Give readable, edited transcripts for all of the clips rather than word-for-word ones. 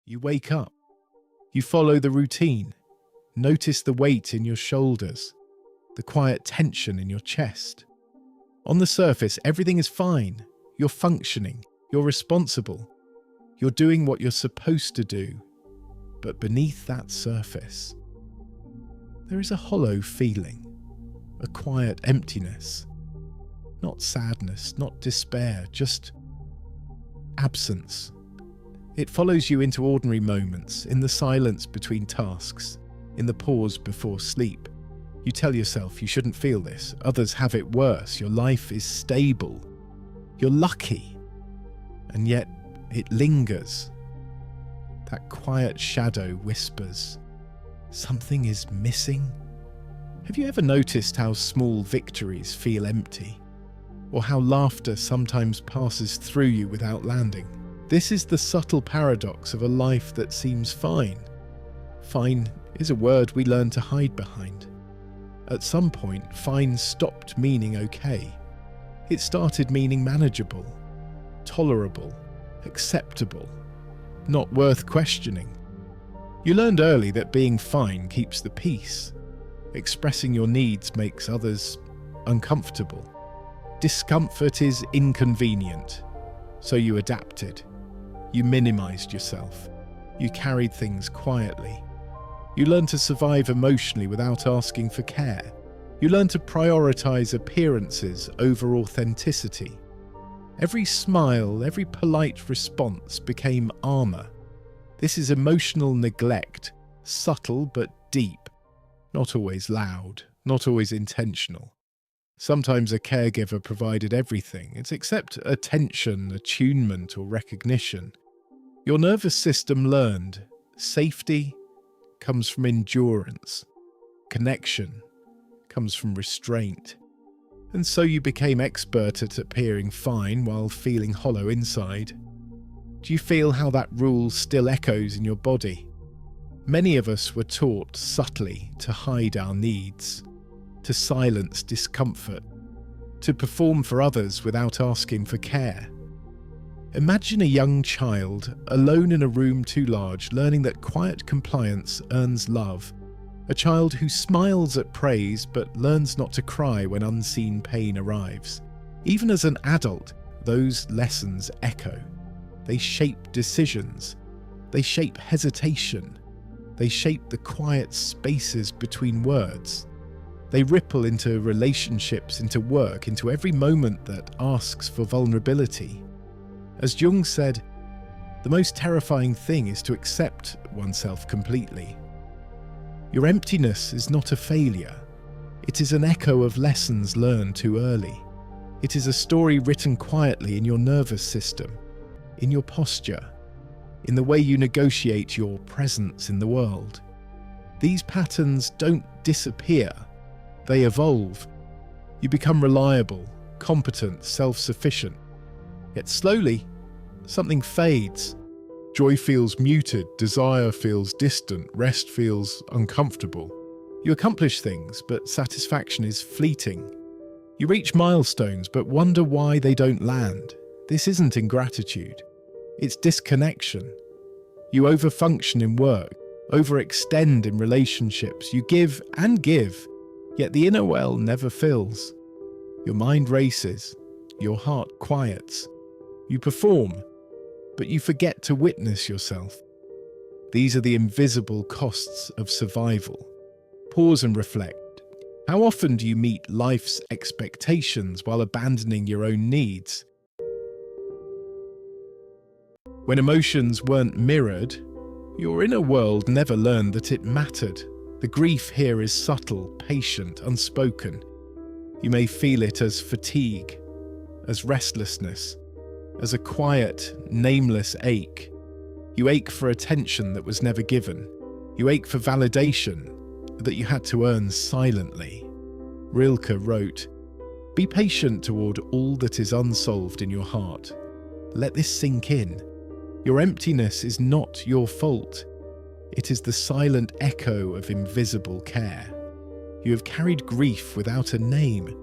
You wake up. You follow the routine. Notice the weight in your shoulders, the quiet tension in your chest. On the surface, everything is fine. You're functioning. You're responsible. You're doing what you're supposed to do. But beneath that surface, there is a hollow feeling, a quiet emptiness. Not sadness, not despair, just absence. It follows you into ordinary moments, in the silence between tasks, in the pause before sleep. You tell yourself you shouldn't feel this. Others have it worse. Your life is stable. You're lucky. And yet it lingers. That quiet shadow whispers, something is missing. Have you ever noticed how small victories feel empty? Or how laughter sometimes passes through you without landing? This is the subtle paradox of a life that seems fine. Fine is a word we learn to hide behind. At some point, fine stopped meaning okay. It started meaning manageable, tolerable, acceptable, not worth questioning. You learned early that being fine keeps the peace. Expressing your needs makes others uncomfortable. Discomfort is inconvenient, so you adapted. You minimized yourself. You carried things quietly. You learned to survive emotionally without asking for care. You learned to prioritize appearances over authenticity. Every smile, every polite response became armor. This is emotional neglect, subtle but deep, not always loud, not always intentional. Sometimes a caregiver provided everything. It's except attention, attunement, or recognition. Your nervous system learned safety comes from endurance. Connection comes from restraint. And so you became expert at appearing fine while feeling hollow inside. Do you feel how that rule still echoes in your body? Many of us were taught subtly to hide our needs, to silence discomfort, to perform for others without asking for care. Imagine a young child alone in a room too large, learning that quiet compliance earns love. A child who smiles at praise but learns not to cry when unseen pain arrives. Even as an adult, those lessons echo. They shape decisions. They shape hesitation. They shape the quiet spaces between words. They ripple into relationships, into work, into every moment that asks for vulnerability. As Jung said, the most terrifying thing is to accept oneself completely. Your emptiness is not a failure. It is an echo of lessons learned too early. It is a story written quietly in your nervous system, in your posture, in the way you negotiate your presence in the world. These patterns don't disappear. They evolve. You become reliable, competent, self-sufficient. Yet slowly, something fades. Joy feels muted, desire feels distant, rest feels uncomfortable. You accomplish things, but satisfaction is fleeting. You reach milestones, but wonder why they don't land. This isn't ingratitude. It's disconnection. You overfunction in work, overextend in relationships. You give and give, yet the inner well never fills. Your mind races, your heart quiets. You perform, but you forget to witness yourself. These are the invisible costs of survival. Pause and reflect. How often do you meet life's expectations while abandoning your own needs? When emotions weren't mirrored, your inner world never learned that it mattered. The grief here is subtle, patient, unspoken. You may feel it as fatigue, as restlessness, as a quiet, nameless ache. You ache for attention that was never given. You ache for validation that you had to earn silently. Rilke wrote, "Be patient toward all that is unsolved in your heart. Let this sink in. Your emptiness is not your fault. It is the silent echo of invisible care. You have carried grief without a name,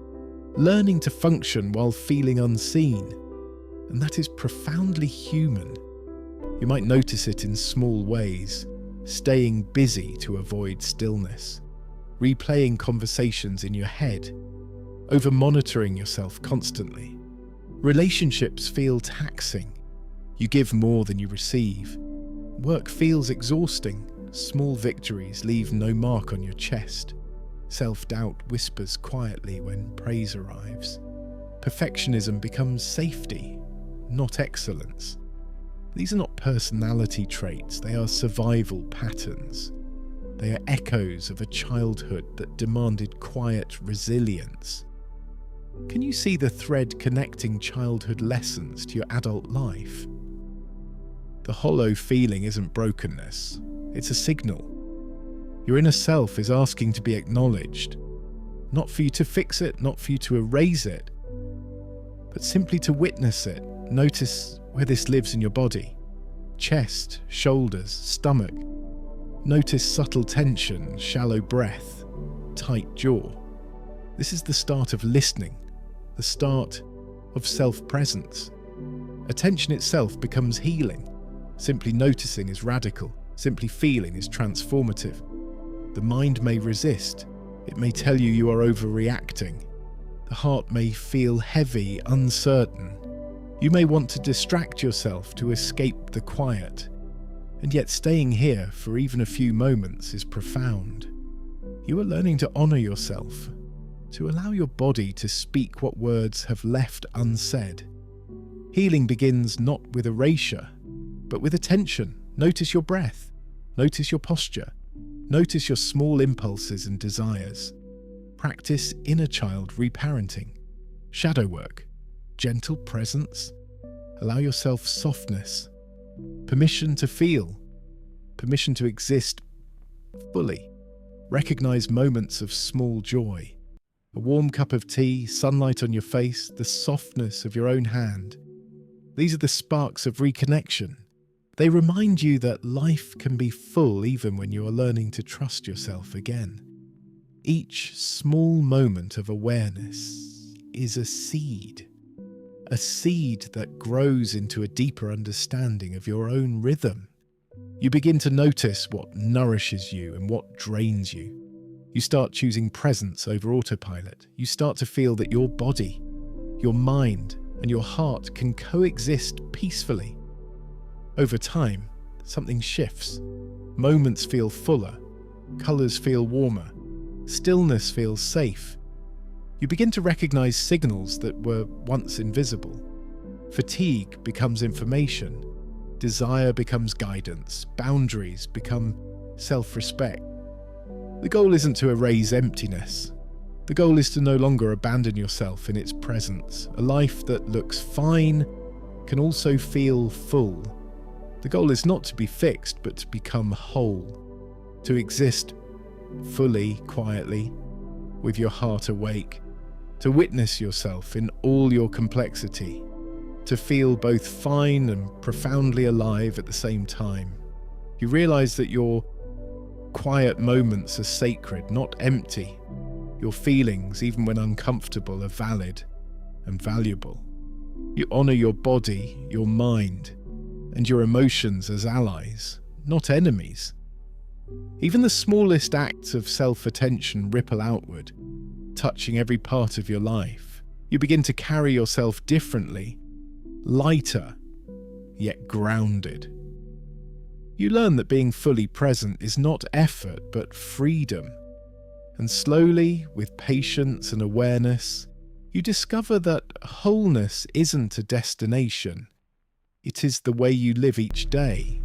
learning to function while feeling unseen. And that is profoundly human. You might notice it in small ways, staying busy to avoid stillness, replaying conversations in your head, over-monitoring yourself constantly. Relationships feel taxing. You give more than you receive. Work feels exhausting. Small victories leave no mark on your chest. Self-doubt whispers quietly when praise arrives. Perfectionism becomes safety, not excellence. These are not personality traits, they are survival patterns. They are echoes of a childhood that demanded quiet resilience. Can you see the thread connecting childhood lessons to your adult life? The hollow feeling isn't brokenness, it's a signal. Your inner self is asking to be acknowledged, not for you to fix it, not for you to erase it, but simply to witness it. Notice where this lives in your body. Chest, shoulders, stomach. Notice subtle tension, shallow breath, tight jaw. This is the start of listening, the start of self-presence. Attention itself becomes healing. Simply noticing is radical. Simply feeling is transformative. The mind may resist. It may tell you you are overreacting. The heart may feel heavy, uncertain. You may want to distract yourself to escape the quiet. And yet staying here for even a few moments is profound. You are learning to honor yourself, to allow your body to speak what words have left unsaid. Healing begins not with erasure, but with attention. Notice your breath. Notice your posture. Notice your small impulses and desires. Practice inner child reparenting. Shadow work. Gentle presence. Allow yourself softness. Permission to feel. Permission to exist fully. Recognize moments of small joy. A warm cup of tea, sunlight on your face, the softness of your own hand. These are the sparks of reconnection. They remind you that life can be full even when you are learning to trust yourself again. Each small moment of awareness is a seed that grows into a deeper understanding of your own rhythm. You begin to notice what nourishes you and what drains you. You start choosing presence over autopilot. You start to feel that your body, your mind, and your heart can coexist peacefully. Over time, something shifts. Moments feel fuller, colors feel warmer, stillness feels safe. You begin to recognize signals that were once invisible. Fatigue becomes information, desire becomes guidance, boundaries become self-respect. The goal isn't to erase emptiness. The goal is to no longer abandon yourself in its presence. A life that looks fine can also feel full. The goal is not to be fixed, but to become whole, to exist fully, quietly, with your heart awake, to witness yourself in all your complexity, to feel both fine and profoundly alive at the same time. You realize that your quiet moments are sacred, not empty. Your feelings, even when uncomfortable, are valid and valuable. You honor your body, your mind, and your emotions as allies, not enemies. Even the smallest acts of self-attention ripple outward, touching every part of your life. You begin to carry yourself differently, lighter, yet grounded. You learn that being fully present is not effort, but freedom. And slowly, with patience and awareness, you discover that wholeness isn't a destination. It is the way you live each day,